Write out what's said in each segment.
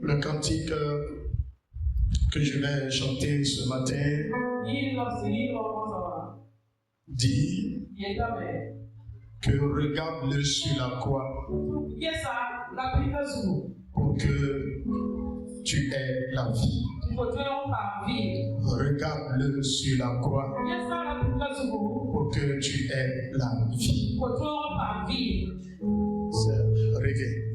Le cantique que je vais chanter ce matin dit que regarde-le sur la croix pour que tu aies la vie. Regarde-le sur la croix pour que tu aies la vie. C'est rêver.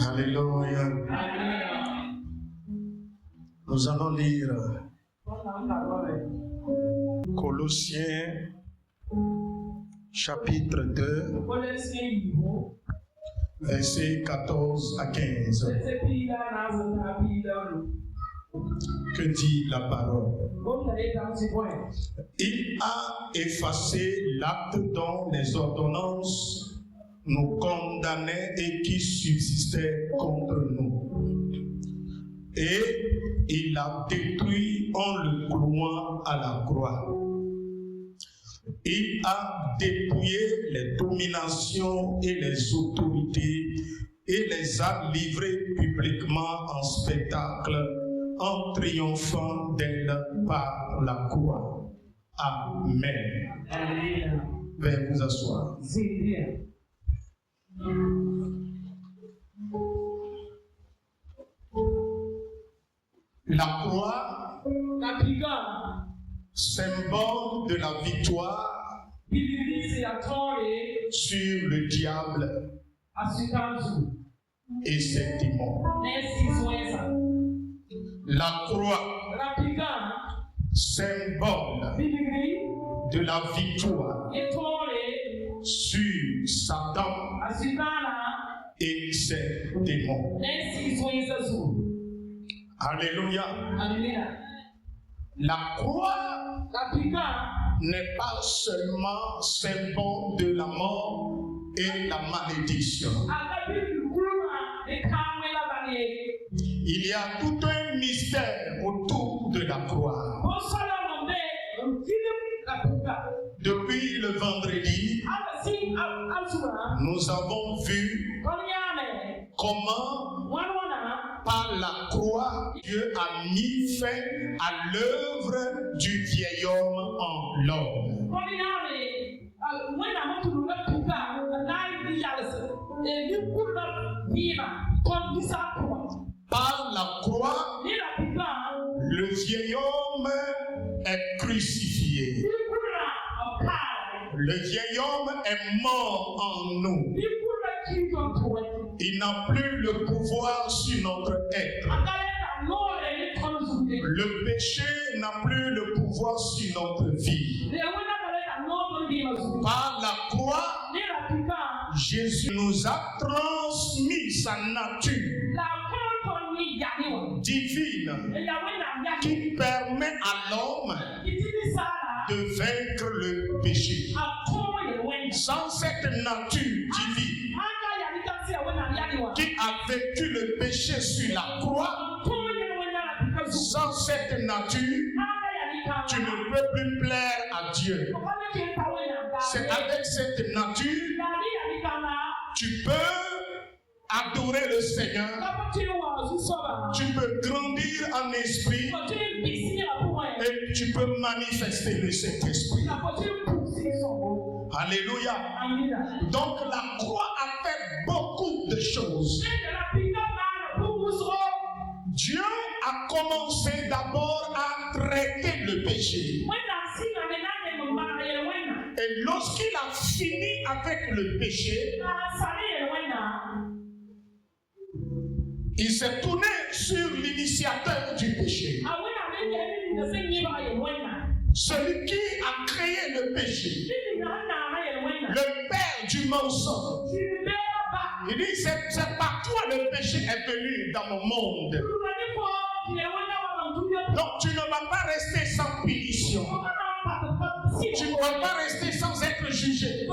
Alléluia. Alléluia. Nous allons lire Colossiens chapitre 2, versets 14 à 15. Que dit la parole? Il a effacé l'acte dont les ordonnances nous condamnaient et qui subsistait contre nous. Et il l'a détruit en le clouant à la croix. Il a dépouillé les dominations et les autorités et les a livrées publiquement en spectacle en triomphant d'elle par la croix. Amen. Veuillez vous asseoir. La croix, symbole de la victoire sur le diable et ses démons. La croix, symbole de la victoire sur Satan et ses démons. Alléluia. La croix n'est pas seulement symbole de la mort et la malédiction. Il y a tout un mystère autour de la croix. Depuis le vendredi, nous avons vu comment par la croix, Dieu a mis fin à l'œuvre du vieil homme en l'homme. Par la croix, le vieil homme est crucifié. Le vieil homme est mort en nous. Il n'a plus le pouvoir sur notre être. Le péché n'a plus le pouvoir sur notre vie. Par la croix, Jésus nous a transmis sa nature divine qui permet à l'homme de vaincre le péché. Sans cette nature divine qui a vécu le péché sur la croix, sans cette nature, tu ne peux plus plaire à Dieu. C'est avec cette nature tu peux adorer le Seigneur, tu peux grandir en esprit et tu peux manifester le Saint-Esprit. Alléluia. Donc la croix a fait beaucoup de choses. Dieu a commencé d'abord à traiter le péché. Et lorsqu'il a fini avec le péché, il s'est tourné sur l'initiateur du péché. Celui qui a créé le péché. Le père du mensonge. Il dit, c'est par toi le péché est venu dans mon monde. Donc tu ne vas pas rester sans punition. Tu ne vas pas rester sans être jugé.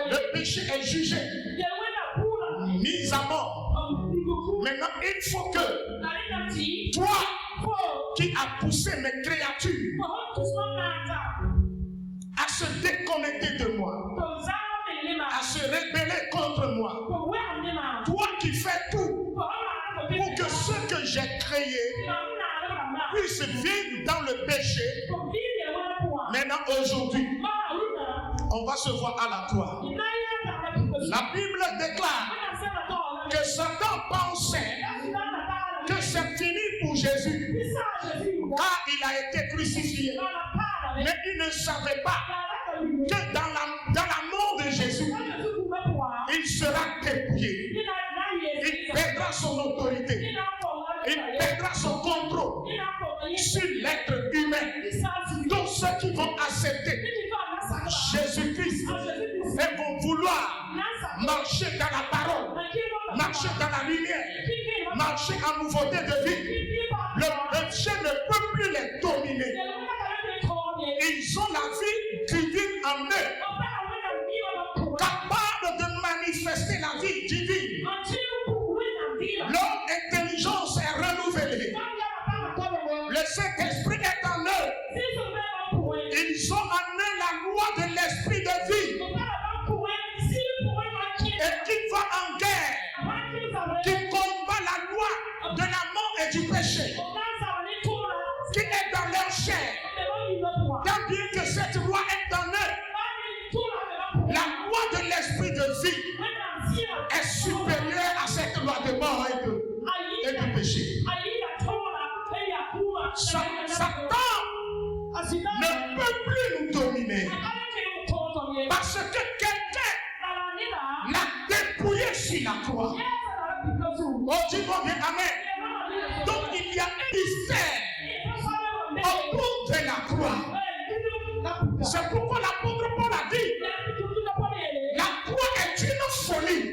Le péché est jugé, mis à mort. Maintenant, il faut que toi, qui as poussé mes créatures à se déconnecter de moi, à se rebeller contre moi, toi qui fais tout pour que ce que j'ai créé puisse vivre dans le péché. Maintenant, aujourd'hui, on va se voir à la croix. La Bible déclare que Satan pensait que c'est fini pour Jésus, car il a été crucifié. Mais il ne savait pas que dans la mort de Jésus, son autorité. Il perdra son contrôle sur l'être humain. Donc ceux qui vont accepter Jésus-Christ et vont vouloir marcher dans la parole, marcher dans la lumière, marcher en nouveauté de vie, le péché ne peut plus les dominer. Ils ont la vie divine en eux, capable de manifester la vie divine. Leur intelligence est renouvelée. Le Saint-Esprit est en eux. Ils ont en eux la loi de l'esprit de vie. Et qui va en guerre, qui combat la loi de la mort et du péché, qui est dans leur chair. Tant bien que cette loi est en eux, la loi de l'esprit de vie est supérieure à cette loi de mort et de péché. Satan ne peut plus nous dominer parce que quelqu'un l'a dépouillé sur la croix. Oh, dis-moi bien amen. Donc il y a un mystère autour de la croix. C'est pourquoi l'apôtre Paul a dit la croix est une folie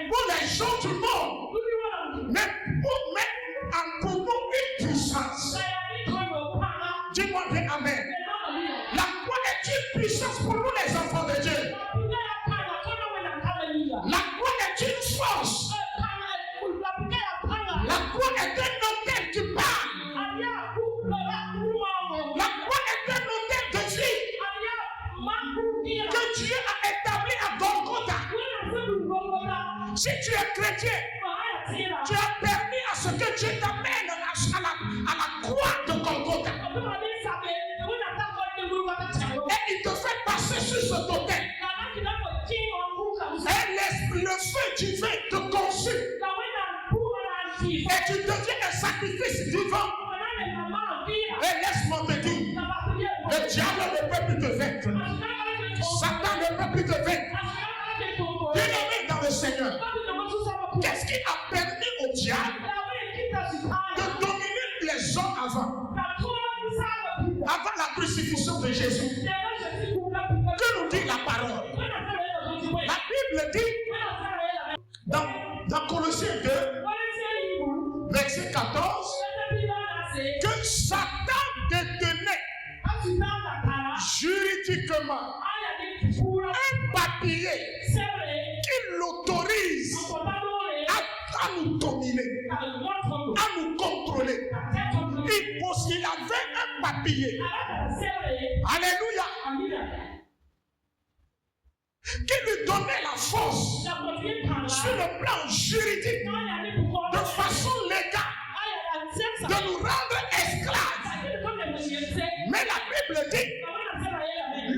pour les gens du monde, mais pour mettre en commun une puissance. Dis-moi bien amen. La croix est une puissance pour nous les enfants de Dieu. La croix est une force. La croix est un hôtel qui parle. La croix est un hôtel de vie que Dieu a établi à Golgotha. Si tu es chrétien, tu as permis à ce que Dieu t'amène à la croix de Golgotha. Et il te fait passer sur cet hôtel. Et le feu divin te consume. Et tu deviens un sacrifice vivant. Et laisse-moi te dire, le diable ne peut plus te vaincre. Satan ne peut plus te vaincre. Bien-aimé dans le Seigneur, qu'est-ce qui a permis au diable de dominer les hommes avant la crucifixion de Jésus? Que nous dit la parole? La Bible dit dans Colossiens 2, verset 14, que Satan détenait juridiquement un papier qui l'autorise à nous dominer, à nous contrôler. Il avait un papier, alléluia, qui lui donnait la force sur le plan juridique, de façon légale, de nous rendre esclaves. Mais la Bible dit,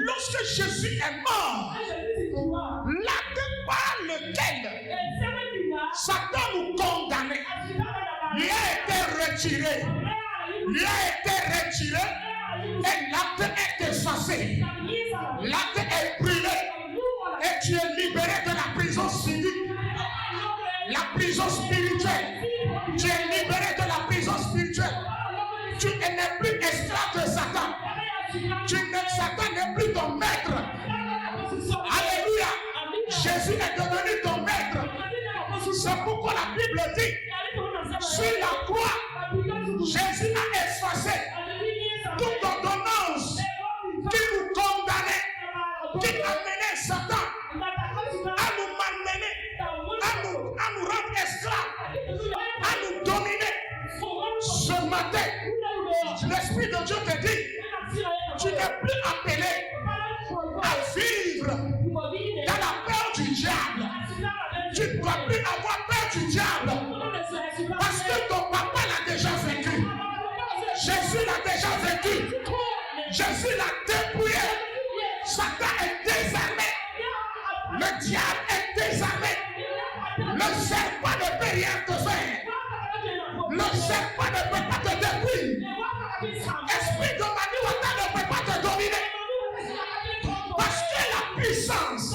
lorsque Jésus est mort, l'acte par lequel Satan nous condamnait lui a été retiré. Lui a été retiré et l'acte est effacé. L'acte est brûlé et tu es libéré de la prison physique, la prison spirituelle. Tu es libéré de la prison spirituelle. Tu n'es plus esclave de Satan. Satan n'est plus ton maître. Alléluia. Jésus est devenu ton maître. C'est pourquoi la Bible dit, sur la croix, Jésus a effacé toute ordonnance qui nous condamnait, qui amenait Satan à nous malmener, à nous rendre esclaves, à nous dominer. Ce matin, l'Esprit de Dieu te dit, tu n'es plus appelé à vivre dans la peur du diable. Tu ne dois plus avoir peur du diable parce que ton papa l'a déjà vaincu. Jésus l'a déjà vaincu. Jésus l'a dépouillé. Satan est désarmé. Le diable est désarmé. Le serpent ne peut rien te faire. Le serpent ne peut pas te détruire. Esprit de Maniwata ne peut pas te dominer. Parce que la puissance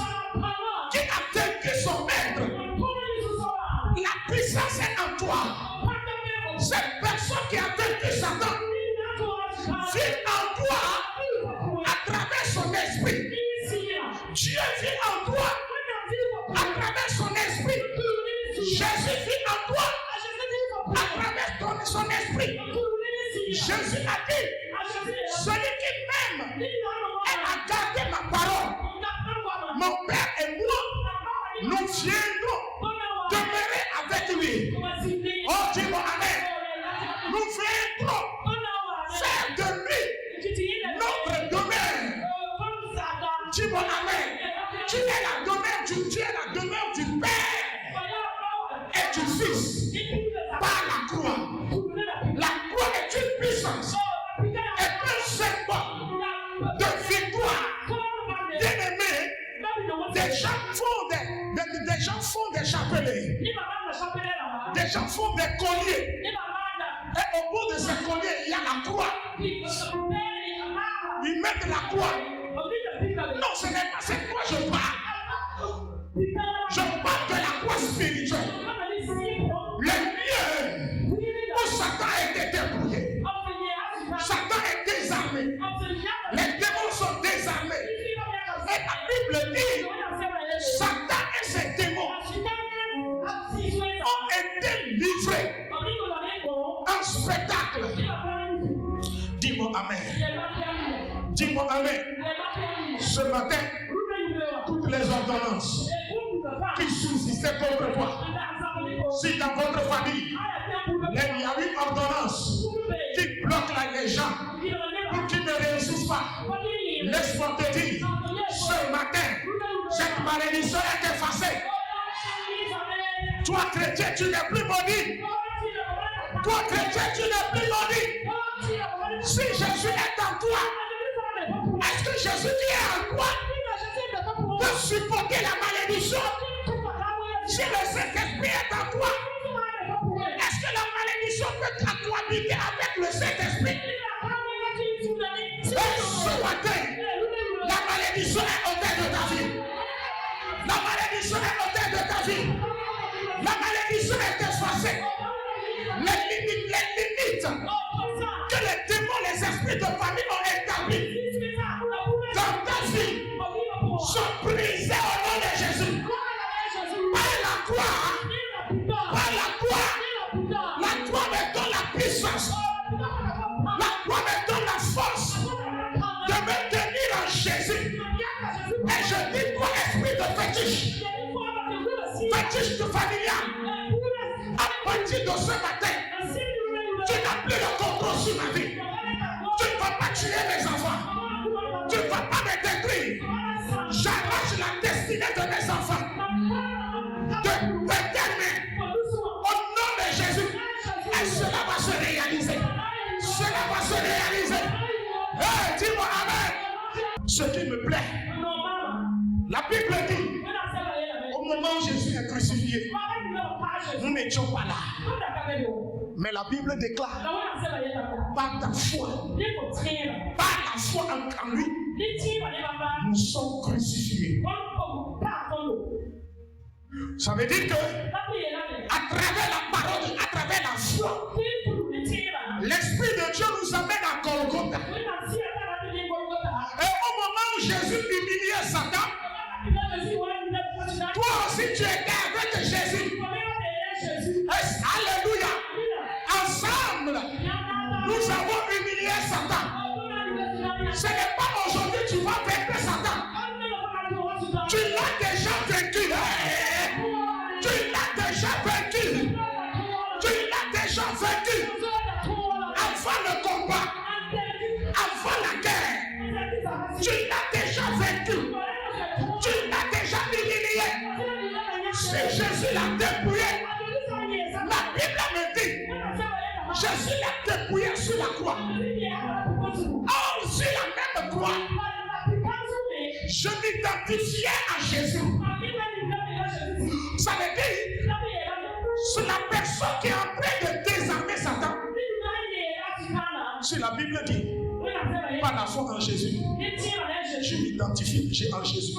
qui a vaincu son maître Jésus a dit, celui qui m'aime, elle a gardé ma parole. Mon Père et moi, nous viendrons demeurer avec lui. Oh, dis-moi amen. Nous viendrons faire de lui notre domaine. Dis-moi amen. Tu es la demeure du Dieu, la demeure du Père et du Fils par la croix. La croix est une puissance et un symbole de victoire. Bien-aimé, des gens font des chapelets. Des gens font des colliers. Et au bout de ces colliers, il y a la croix. Ils mettent la croix. Non, ce n'est pas cette croix que je parle. Je parle de la croix spirituelle. Le lieu où Satan a été débrouillé. Satan est désarmé. Les démons sont désarmés. Et la Bible dit, Satan et ses démons ont été livrés en spectacle. Dis-moi amen. Dis-moi amen. Ce matin, toutes les ordonnances qui subsistaient contre toi, si dans votre famille, il y a une ordonnance qui bloque les gens pour qu'ils ne réussissent pas, laisse-moi te dire, ce matin, cette malédiction est effacée. Toi, chrétien, tu n'es plus maudit. Toi, chrétien, tu n'es plus maudit. Si Jésus est en toi, est-ce que Jésus qui est en toi peut supporter la malédiction? Si le Saint-Esprit est en toi, est-ce que la malédiction peut cohabiter avec le Saint-Esprit? Et ce matin, la malédiction est ôtée de ta vie. La malédiction est ôtée de ta vie. La malédiction est effacée. Les limites que les démons, les esprits de famille ont établies dans ta vie sont brisés au nom de Jésus. Par la croix, la croix me donne la puissance. La croix me donne la force de me tenir en Jésus. Et je dis quoi, esprit de fétiche, fétiche de familial, à partir de ce matin, tu n'as plus le contrôle sur ma vie. Tu ne vas pas tuer mes enfants. Tu ne vas pas me détruire. J'arrache la destinée de mes enfants. De l'éternel. Au nom de Jésus. Et cela va se réaliser. Cela va se réaliser. Hey, dis-moi amen. Ce qui me plaît. La Bible dit, au moment où Jésus est crucifié, nous n'étions pas là. Mais la Bible déclare, par ta foi, par la foi en lui, nous sommes crucifiés. Ça veut dire que, à travers la parole, à travers la foi, l'Esprit de Dieu nous amène à Golgotha. Et au moment où Jésus humiliait Satan, toi aussi tu étais avec Jésus. Alléluia. Ensemble, nous avons humilié Satan. Ce n'est pas aujourd'hui que tu vas vaincre Satan. Tu l'as déjà vaincu. Tu l'as déjà vaincu. Tu l'as déjà vaincu. Avant le combat, avant la guerre, tu l'as déjà vaincu. Tu l'as déjà humilié. C'est Jésus l'a dépouillé. La Bible me dit, Jésus l'a dépouillé sur la croix. Or, sur la même croix, je m'identifiais à Jésus. Ça veut dire, c'est la personne qui est en train de désarmer Satan. Si la Bible dit, par la foi en Jésus, je m'identifie en Jésus.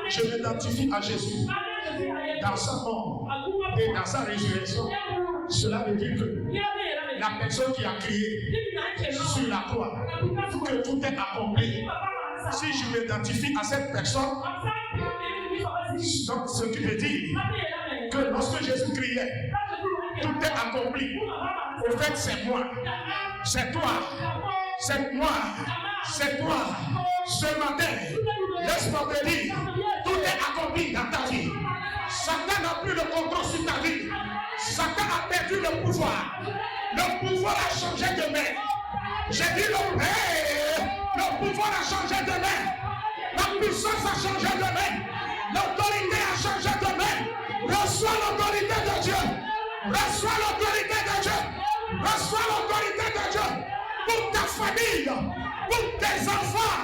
Je m'identifie à Jésus. Dans sa mort et dans sa résurrection, cela veut dire que la personne qui a crié sur la croix que tout est accompli, si je m'identifie à cette personne, donc ce qui veut dire que lorsque Jésus criait, Tout est accompli. Au fait, c'est moi. C'est toi. C'est moi. C'est toi. Ce matin, laisse-moi te dire, tout est accompli dans ta vie. Satan n'a plus le contrôle sur ta vie. Satan a perdu le pouvoir. Le pouvoir a changé de main. J'ai dit le pouvoir a changé de main. La puissance a changé de main. L'autorité a changé de main. Reçois l'autorité de Dieu. Reçois l'autorité de Dieu. Reçois l'autorité de Dieu. Pour ta famille, pour tes enfants,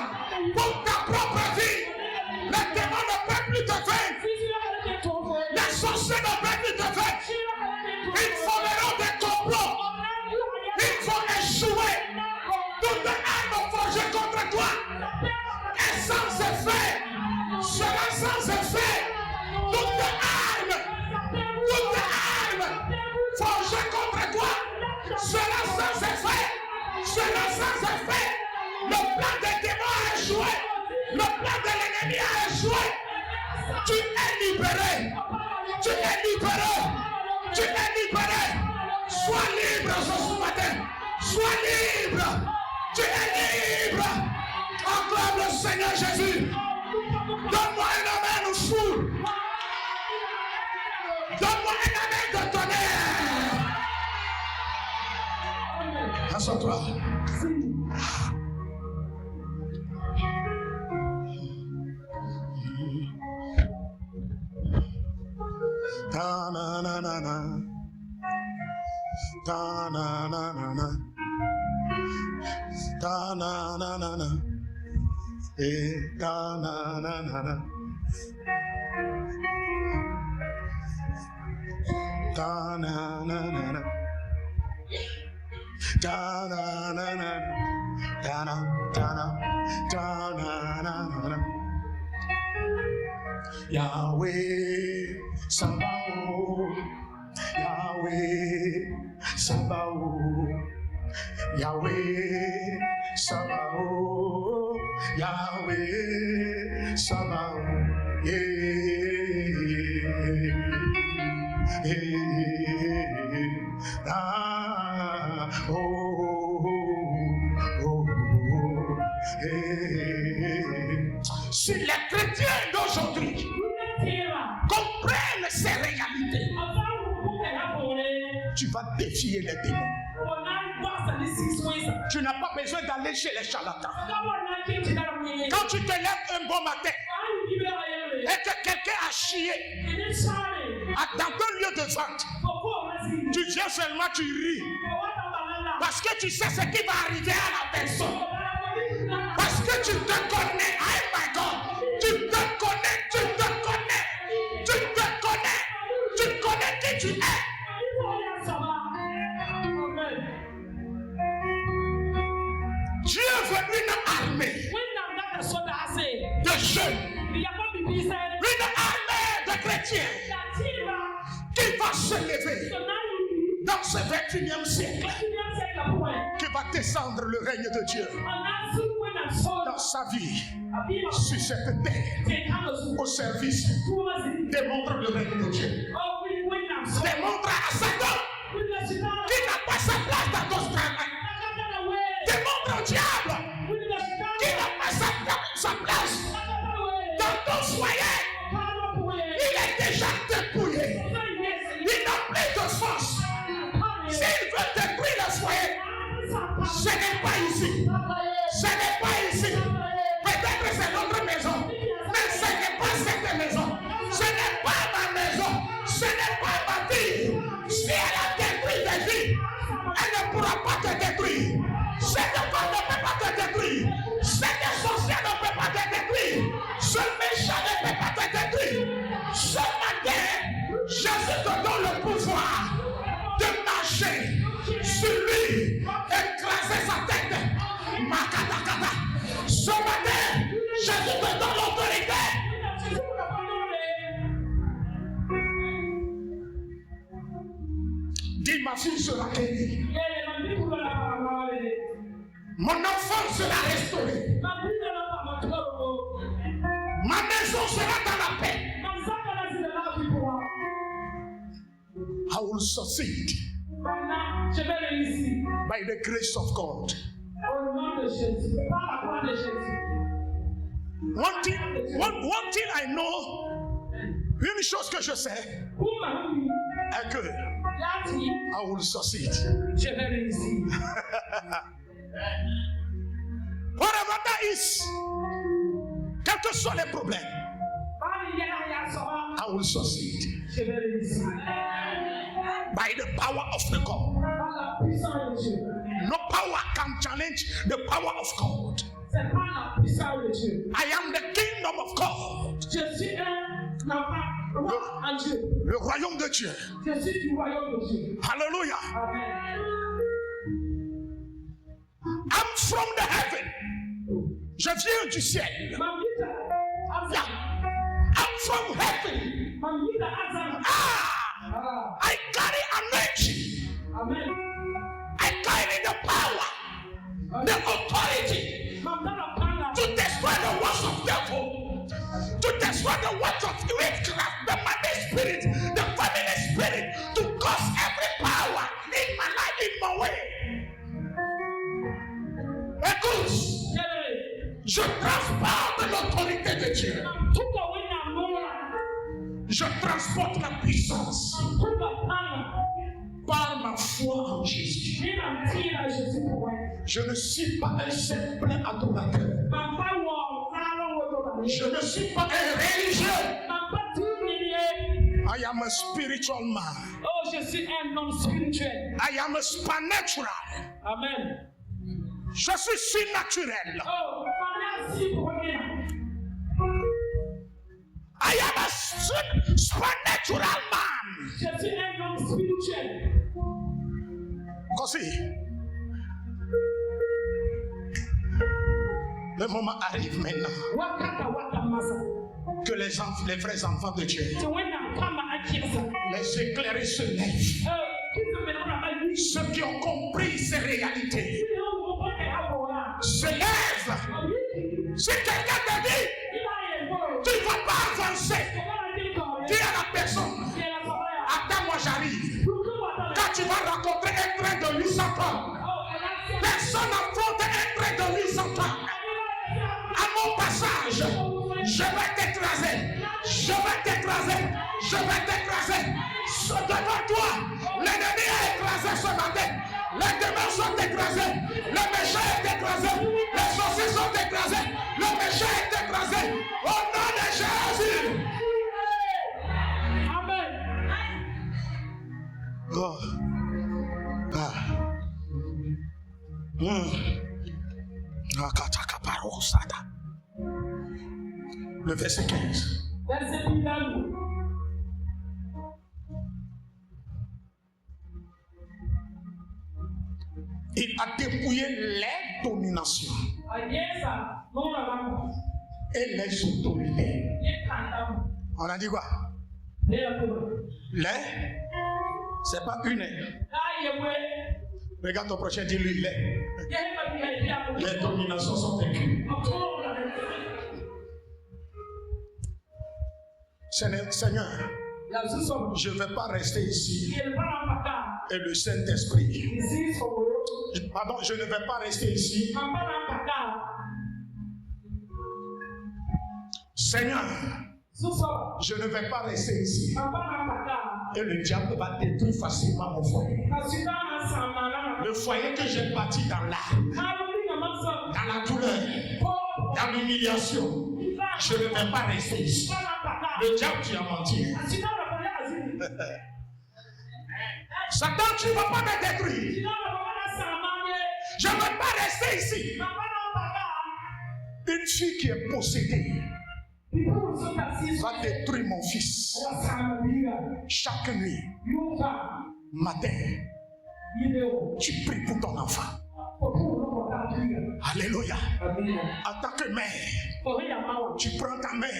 pour ta propre vie. Les démons ne peuvent plus te vaincre. Les sorciers ne peuvent plus te vaincre. Ils formeront des complots. Ils vont échouer. Toute arme forgée contre toi est sans effet. Sera sans effet. Toute arme forgée contre toi sera sans effet. Sera sans effet. Le plan des démons a échoué. Le plan de l'ennemi a échoué. Tu es libéré. Tu es libéré. Tu es libéré. Sois libre ce matin. Sois libre. Tu es libre. Acclame le Seigneur Jésus. Donne-moi un amen fou. Donne-moi un amen de tonnerre. Assois-toi. Ta na na na na. Ta na na na na. Ta na na na na. Ta na na na na. Ta na na na na. Ta na na na. Ta na ta na ta na na na. Yahweh Sabaoth, Yahweh Sabaoth, Yahweh Sabaoth, Yahweh Sabaoth, Si les chrétiens d'aujourd'hui comprennent ces réalités, tu vas défier les démons. Tu n'as pas besoin d'aller chez les charlatans. Quand tu te lèves un bon matin et que quelqu'un a chié dans un lieu de vente, tu viens seulement, tu ris. Parce que tu sais ce qui va arriver à la personne. Parce que tu te connais. Oh my God. Tu te connais. Tu te connais. Tu te connais. Tu connais qui tu es. Dieu veut une armée de jeunes, une armée de chrétiens qui va se lever dans ce 21e siècle, qui va descendre le règne de Dieu dans sa vie, sur cette terre, au service. Démontre le règne de Dieu. Démontre à Satan qui n'a pas sa place dans ton travail. Démontre au diable qui n'a pas sa place dans ton foyer. Il est déjà dépouillé. Il n'a plus de force. S'il veut détruire le foyer, ce n'est pas ici. Ce n'est pas ici. Peut-être c'est notre maison, mais ce n'est pas cette maison. Ce n'est pas ma maison. Ce n'est pas ma vie. Si elle a détruit des vies, elle ne pourra pas te détruire. Cette femme ne peut pas te détruire. Cette sorcière ne peut pas te détruire. Ce méchant ne peut pas te détruire. Ce matin, Jésus te donne le pouvoir de marcher sur lui, écraser sa tête. Makatakata. Ce matin, Jésus te donne l'autorité. Dis, ma fille sera guérie. Mon enfant sera restauré. Ma maison sera dans la paix. I will succeed. Je vais réussir. By the grace of God. Au nom de Jésus. Par la croix de Jésus. One thing I know, une chose que je sais, est que I will succeed. Je vais réussir. Whatever that is, quels que soient les problèmes, I will succeed. Je vais réussir. By the power of the God. Par la puissance de Dieu. No power can challenge the power of God. C'est par la puissance de Dieu. I am the kingdom of God. Je suis un roi en Dieu. Le royaume de Dieu. Je suis du royaume de Dieu. Hallelujah. Amen. I'm from the heaven. Je viens du ciel. Yeah. I'm from heaven. I carry anointing. Amen. I carry the power, the authority to destroy the works of devil, to destroy the works of witchcraft, the money spirit, the family spirit, to cause every power in my life, in my way. Écoute, je transporte l'autorité de Dieu. Je transporte la puissance par ma foi en Jésus. Je ne suis pas un simple adorateur. Je ne suis pas un religieux. I am a spiritual man. Oh, je suis un homme spirituel. I am a supernatural. Amen. Je suis surnaturel. Oh, I am a supernatural man. Je suis un homme spirituel. Così. Le moment arrive maintenant que les vrais enfants de Dieu, les éclairés se lèvent. Ceux qui ont compris ces réalités se lèvent. Si quelqu'un te dit, tu ne vas pas avancer, dis à la personne, attends-moi, j'arrive. Quand tu vas rencontrer un train de 800 tonnes, personne n'affronte un train de 800 tonnes. À mon passage, je vais t'écraser. Je vais t'écraser. Je vais t'écraser. Devant toi, l'ennemi est écrasé ce matin. Les démons sont écrasés. Le méchant est écrasé. Les sorciers sont écrasés. Le méchant est écrasé. Au nom de Jésus. Amen. Oh. Le verset 15. Il a dépouillé les dominations et les autorités. On a dit quoi? Les, c'est pas une. Regarde ton prochain, dis-lui les. Les dominations sont vaincues. Seigneur, je ne vais pas rester ici. Et le Saint-Esprit. Pardon, je ne vais pas rester ici. Seigneur, je ne vais pas rester ici. Et le diable va détruire facilement mon foyer. Le foyer que j'ai bâti dans l'âme, dans la douleur, dans l'humiliation, je ne vais pas rester ici. Le diable, tu as menti. Satan, tu ne vas pas me détruire. Je ne vais pas rester ici. Une fille qui est possédée va détruire mon fils. Chaque nuit, matin, tu pries pour ton enfant. Alléluia. En tant que mère, tu prends ta main,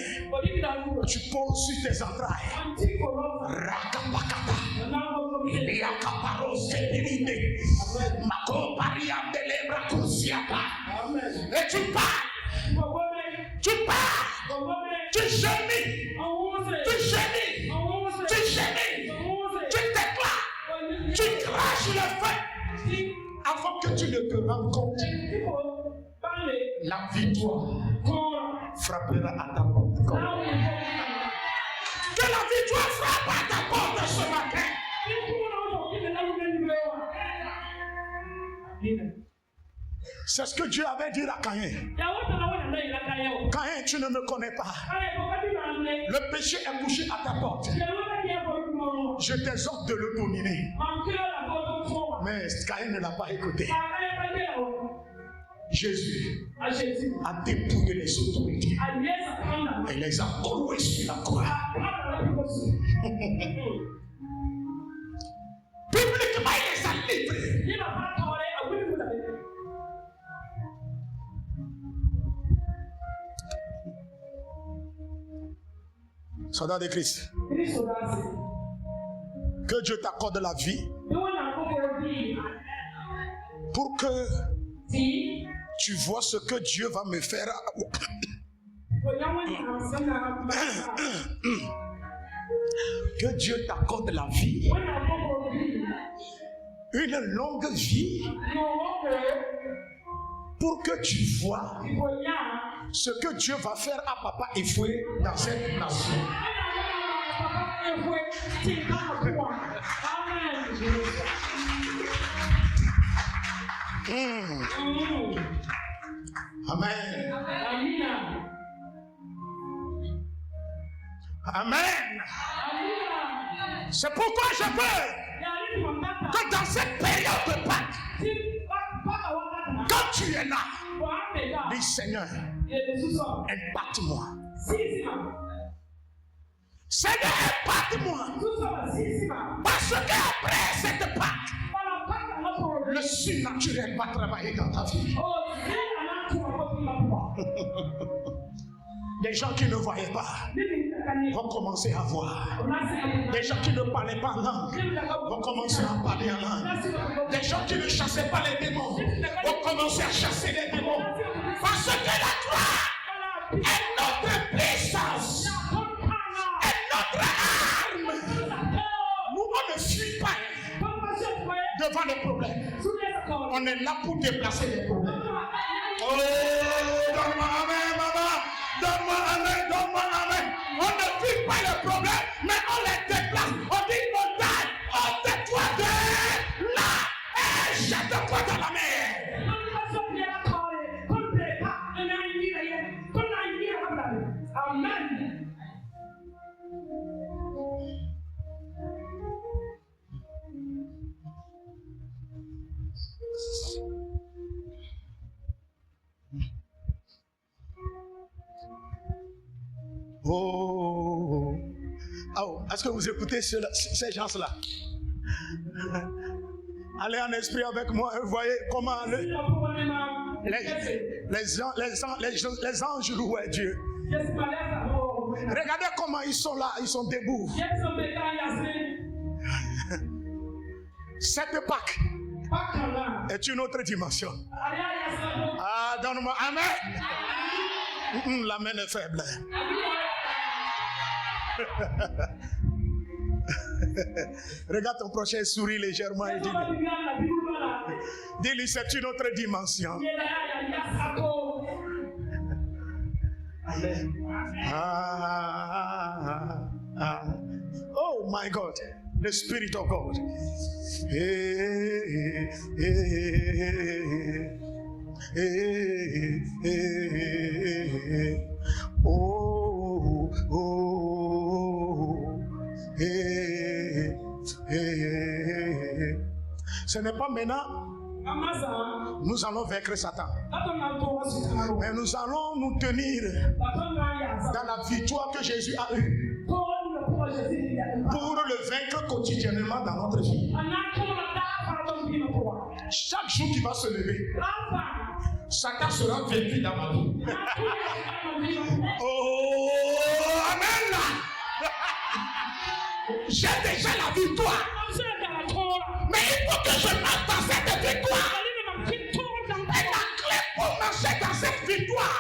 tu poses sur tes entrailles. Rakapakata. Et tu pars. Tu pars. Tu gémis. Tu gémis. Tu gémis. Tu déclares. je le fais avant que tu ne te rendes compte. La victoire frappera à ta porte. Que la victoire frappe à ta porte ce matin. C'est ce que Dieu avait dit à Caïn. Caïn, tu ne me connais pas. Le péché est couché à ta porte. Je t'exhorte de le dominer. Mais Caïn ne l'a pas écouté. Jésus a dépouillé les autorités et les a cloués sur la croix. Publiquement, il les a livrés. Soldat de Christ, que Dieu t'accorde la vie pour que tu vois ce que Dieu va me faire. Que Dieu t'accorde la vie, une longue vie, pour que tu vois ce que Dieu va faire à papa et fouet dans cette nation. Amen. Amen. C'est pourquoi je veux que dans cette période de Pâques, quand tu es là, dis Seigneur, impacte-moi. Seigneur, impacte-moi. Parce qu'après cette Pâques, le surnaturel va travailler dans ta vie. Des gens qui ne voyaient pas vont commencer à voir. Des gens qui ne parlaient pas en langue vont commencer à parler en langue. Des gens qui ne chassaient pas les démons vont commencer à chasser les démons. Parce que la croix est notre puissance, est notre arme. Nous, on ne fuit pas devant les problèmes. On est là pour déplacer les problèmes. Oh, donne-moi amen, maman. Donne-moi amen, donne-moi amen. On ne fuit pas les problèmes, mais on les déplace. On dit montagne, ôte-toi de là et jette-toi dans la mer. Amen. Oh, oh, est-ce que vous écoutez ces gens-là? Allez en esprit avec moi et voyez comment les anges louaient Dieu. Regardez comment ils sont là, ils sont debout. Cette Pâques est une autre dimension. Ah, donne-moi amen. La main est faible. Regarde ton prochain, souris légèrement et dis-lui. Dis-lui, c'est une autre dimension. Oh my God, the Spirit of God. Oh, oh, ce n'est pas maintenant. Nous allons vaincre Satan. Mais nous allons nous tenir dans la victoire que Jésus a eue pour le vaincre quotidiennement dans notre vie. Chaque jour qui va se lever, Satan sera vaincu dans ma vie. Oh, amen là. J'ai déjà la victoire. Mais il faut que je marche dans cette victoire. Et la clé pour marcher dans cette victoire,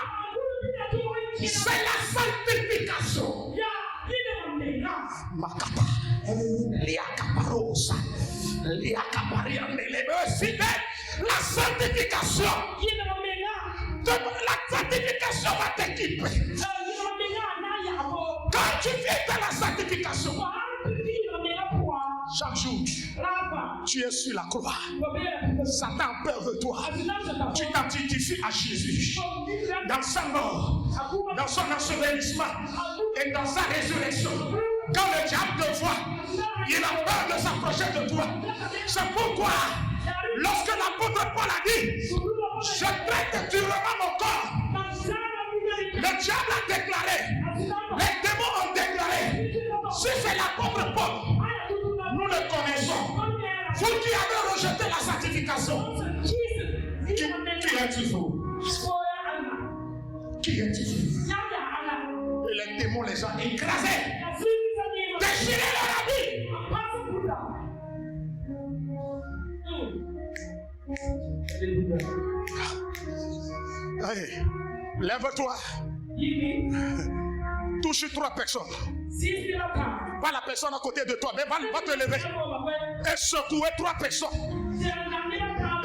c'est la sanctification. Makata. Liakaparosa. La sanctification. La sanctification va t'équiper. Quand tu viens dans la sanctification, chaque jour, tu es sur la croix. Satan a peur de toi. Tu t'identifies à Jésus. Dans sa mort, dans son ensevelissement et dans sa résurrection. Quand le diable te voit, il a peur de s'approcher de toi. C'est pourquoi, lorsque l'apôtre Paul a dit, je traite durement mon corps, le diable a déclaré, les démons ont déclaré, si c'est l'apôtre Paul, nous le connaissons. Vous qui avez rejeté la sanctification, qui est-il vous? Qui est-il? Et les démons les ont écrasés, déchirés leur habit. Allez, lève-toi. Touche 3 personnes. Pas la personne à côté de toi, mais va te lever. Et secouer 3 personnes.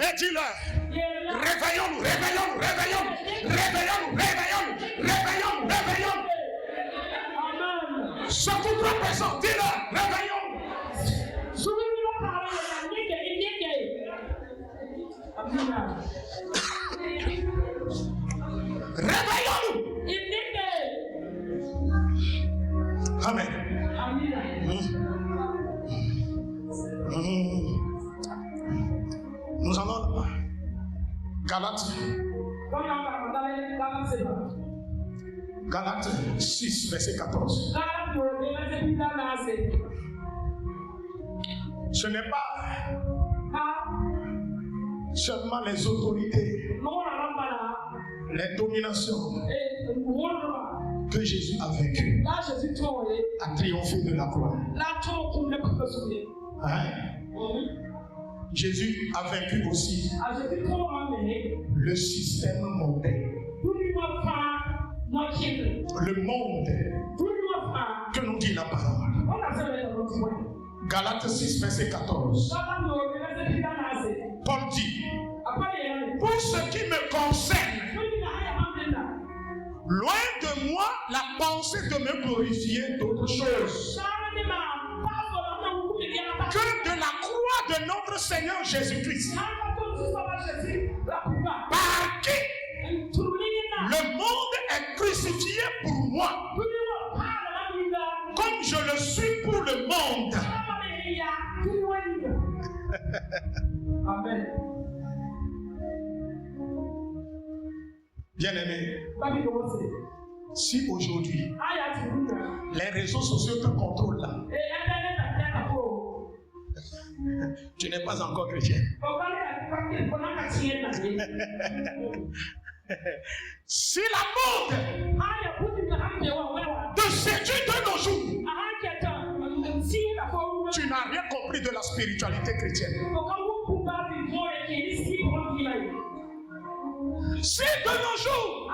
Et dis-leur, réveillons-nous, réveillons-nous, réveillons-nous, réveillons-nous, réveillons-nous, réveillons-nous, réveillons-nous. Secoue 3 personnes, dis-leur, réveillons-nous. Réveillons-nous. Amen. Nous allons Galates 6, verset 14. Ce n'est pas seulement les autorités, les dominations que Jésus a vaincu, a triomphé de la croix. Hein? Jésus a vaincu aussi le système mondain. Le monde que nous dit la parole. Galates 6, verset 14. Paul dit, pour ce qui me concerne, loin de moi la pensée de me glorifier d'autre chose que de la croix de notre Seigneur Jésus-Christ, par qui le monde est crucifié pour moi, comme je le suis pour le monde. Amen. Bien-aimé, si aujourd'hui les réseaux sociaux te contrôlent là, tu n'es pas encore chrétien. Si la mode te séduit de nos jours, tu n'as rien compris de la spiritualité chrétienne. Si de nos jours,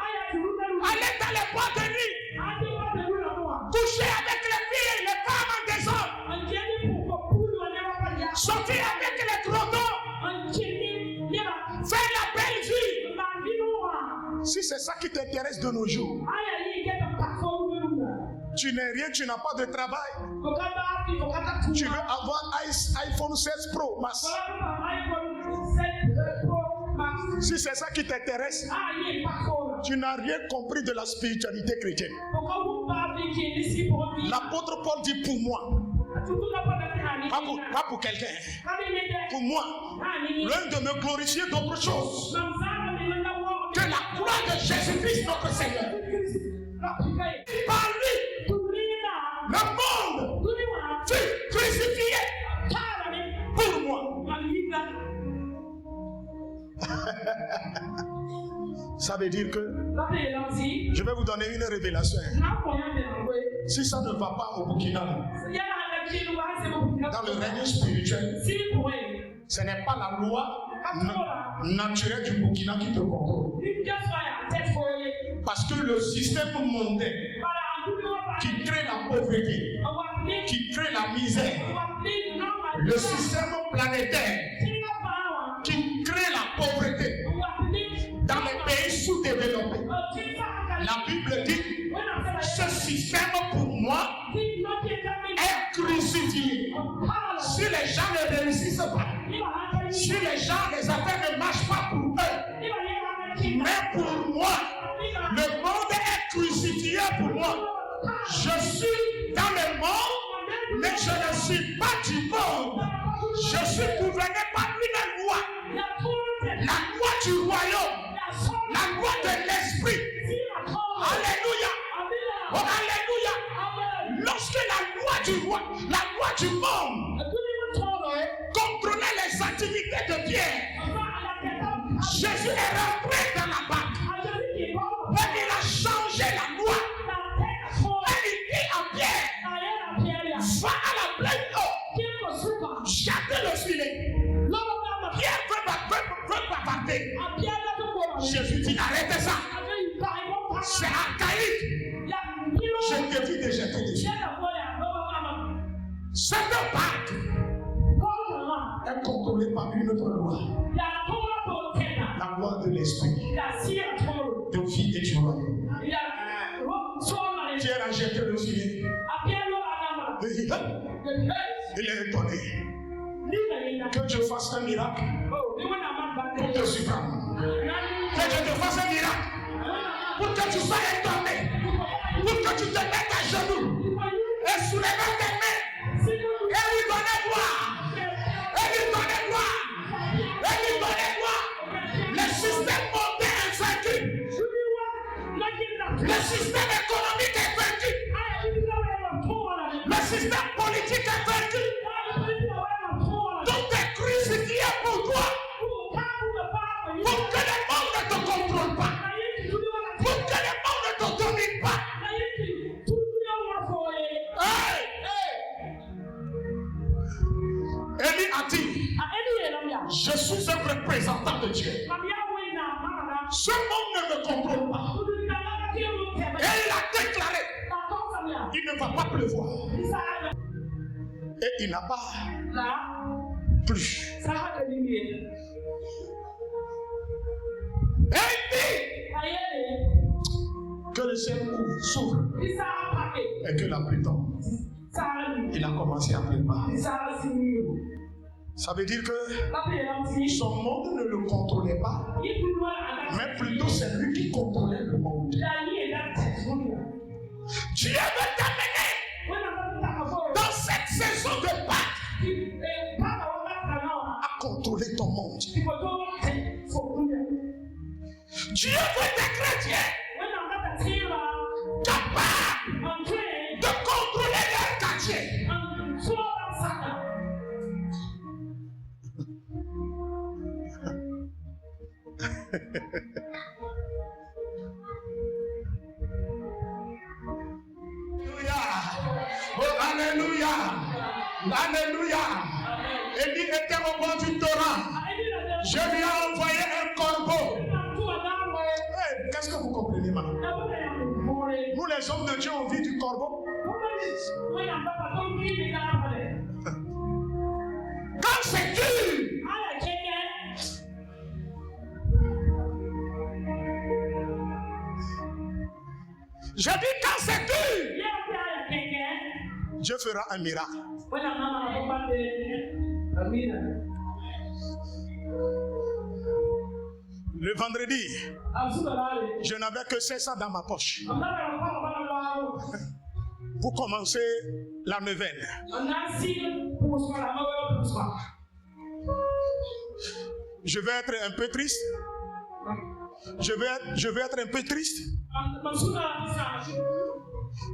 aller dans les boîtes de nuit, coucher avec les filles et les femmes en désordre, sortir avec les trottoirs, faire la belle vie. Si c'est ça qui t'intéresse de nos jours, tu n'es rien, tu n'as pas de travail. Tu veux avoir iPhone 16 Pro Max. Si c'est ça qui t'intéresse, tu n'as rien compris de la spiritualité chrétienne. L'apôtre Paul dit pour moi, pas pour quelqu'un, pour moi, loin de me glorifier d'autre chose que la croix de Jésus-Christ notre Seigneur. Par lui, le monde fut crucifié pour moi. Ça veut dire que je vais vous donner une révélation. Si ça ne va pas au Burkina, dans le règne spirituel, ce n'est pas la loi naturelle du Burkina qui te contrôle. Parce que le système mondain qui crée la pauvreté, qui crée la misère, le système planétaire qui crée la pauvreté dans les pays sous-développés. La Bible dit, ce système pour moi est crucifié. Si les gens ne réussissent pas, si les gens, les affaires ne marchent pas pour eux, mais pour moi, le monde est crucifié pour moi. Je suis dans le monde, mais je ne suis pas du monde. Je suis gouverné par une loi, la loi du royaume, la loi de l'esprit. Alléluia. Oh, alléluia. Lorsque la loi du monde contrôlait les activités de Pierre, Jésus est rentré dans la barque et il a changé la loi. Et il dit à Pierre, va à la pleine eau, jette le filet. Pierre veut bavarder. Jésus dit, arrêtez ça. C'est archaïque. Je te dis de jeter le filet. Cette barque est contrôlée par une autre loi. La loi de l'esprit, de vie et du royaume. Pierre a jeté le filet. Il est étonné que Dieu fasse un miracle pour te surprendre. Que Dieu te fasse un miracle pour que tu sois étonné, pour que tu te mettes à genoux et soulèves tes mains et lui donner gloire. Et lui donner gloire. Et lui donner gloire. Le système mondial est vaincu. Le système économique est vaincu. Le système politique est vaincu. Tout est crucifié pour toi. Pour que le monde ne te contrôle pas. Pour que le monde ne te domine pas. Hey! Élie a dit, je suis un représentant de Dieu. Ce monde ne me contrôle pas. Et il a déclaré, il ne va pas pleuvoir. Et il n'a pas plu. Et il dit que le ciel s'ouvre et que la pluie tombe. Il a commencé à pleuvoir. Ça veut dire que son monde ne le contrôlait pas, mais plutôt c'est lui qui contrôlait le monde. Dieu veut t'amener dans cette saison de Pâques à contrôler ton monde. Dieu veut des chrétiens capables de contrôler leur quartier. Alléluia. Alléluia. Élie était au bord du torrent. Je lui ai envoyé un corbeau. Hey, qu'est-ce que vous comprenez maintenant? Nous les hommes de Dieu on vit du corbeau. Quand c'est dur, je dis quand c'est dur, Dieu fera un miracle. Le vendredi, je n'avais que 500 dans ma poche. Pour commencer la neuvaine. Je vais être un peu triste. Je vais être un peu triste.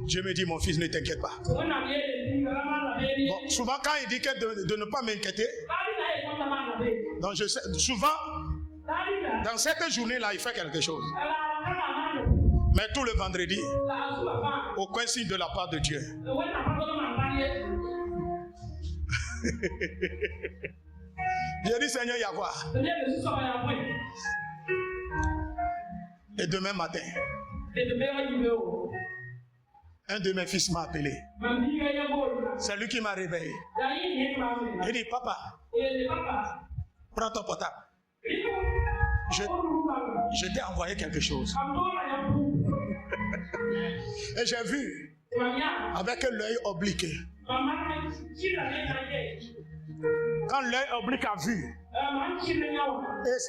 Dieu me dit, mon fils, ne t'inquiète pas. Bon, souvent, quand il dit que de ne pas m'inquiéter, donc je sais, souvent, dans cette journée-là, il fait quelque chose. Mais tout le vendredi, aucun signe de la part de Dieu. J'ai dit, Seigneur, Yahweh. Et demain matin, Un de mes fils m'a appelé. C'est lui qui m'a réveillé. Il dit, papa, prends ton portable. Je t'ai envoyé quelque chose. Et j'ai vu avec l'œil oblique. Quand l'œil oblique a vu,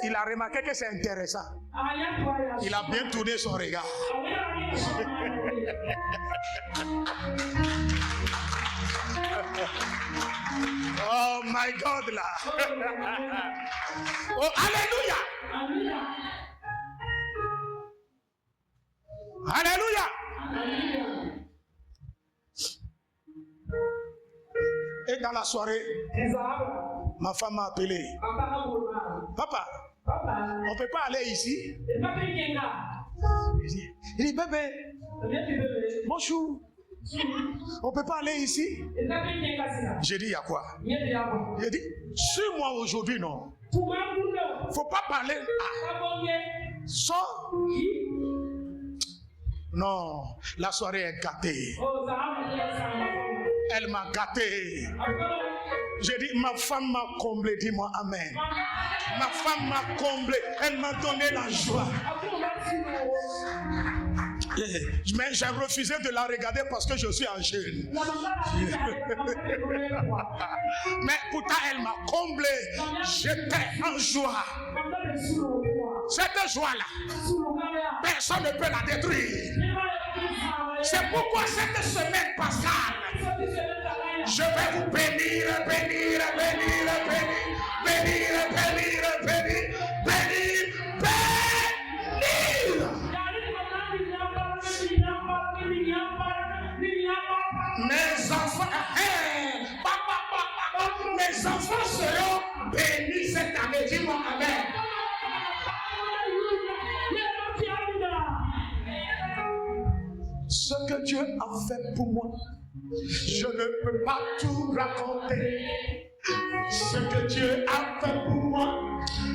il a remarqué que c'est intéressant. Il a bien tourné son regard. Oh my God là. Oh alléluia. Alléluia. Et dans la soirée, ma femme m'a appelé. Papa, on ne peut pas aller ici. Il dit, bébé, bonjour. On ne peut pas aller ici. J'ai dit, il y a quoi? J'ai dit, suis-moi aujourd'hui, non. Il ne faut pas parler. Sors. Non, la soirée est gâtée. Elle m'a gâté. J'ai dit, ma femme m'a comblé. Dis-moi amen. Ma femme m'a comblé. Elle m'a donné la joie. Mais j'ai refusé de la regarder parce que je suis en jeûne. Mais pourtant, elle m'a comblé. J'étais en joie. Cette joie-là, personne ne peut la détruire. C'est pourquoi cette semaine pascale, je vais vous bénir, bénir, bénir, bénir, bénir, bénir, bénir, bénir, bénir. Mes enfants, mes enfants seront bénis cette année. Dis-moi amen. Ce que Dieu a fait pour moi, je ne peux pas tout raconter. Ce que Dieu a fait pour moi,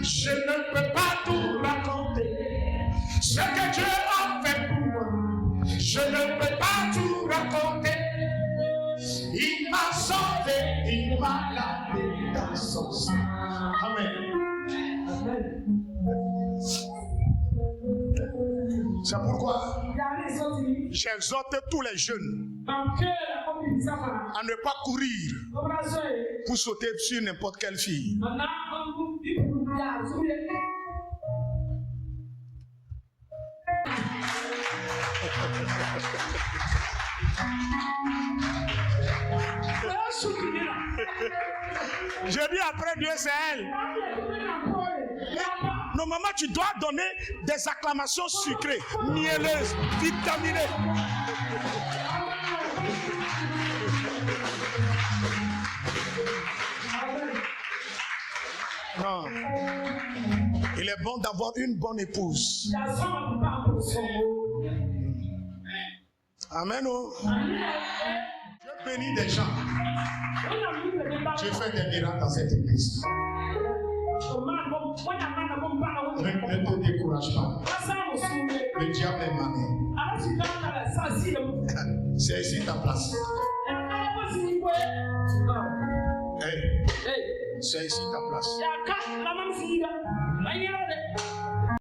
je ne peux pas tout raconter. Ce que Dieu a fait pour moi, je ne peux pas tout raconter. Il m'a sauvé, il m'a lavé dans son sang. Amen. C'est pourquoi j'exhorte tous les jeunes à ne pas courir pour sauter sur n'importe quelle fille. Je dis après Dieu, c'est elle. Normalement, tu dois donner des acclamations sucrées, mielleuses, vitaminées. Non. Il est bon d'avoir une bonne épouse. Amen. Oh. Dieu bénit des gens. Dieu fait des miracles dans cette église. Ne te décourage pas. Le diable est malin. C'est ici ta place. Hey. C'est ici ta place.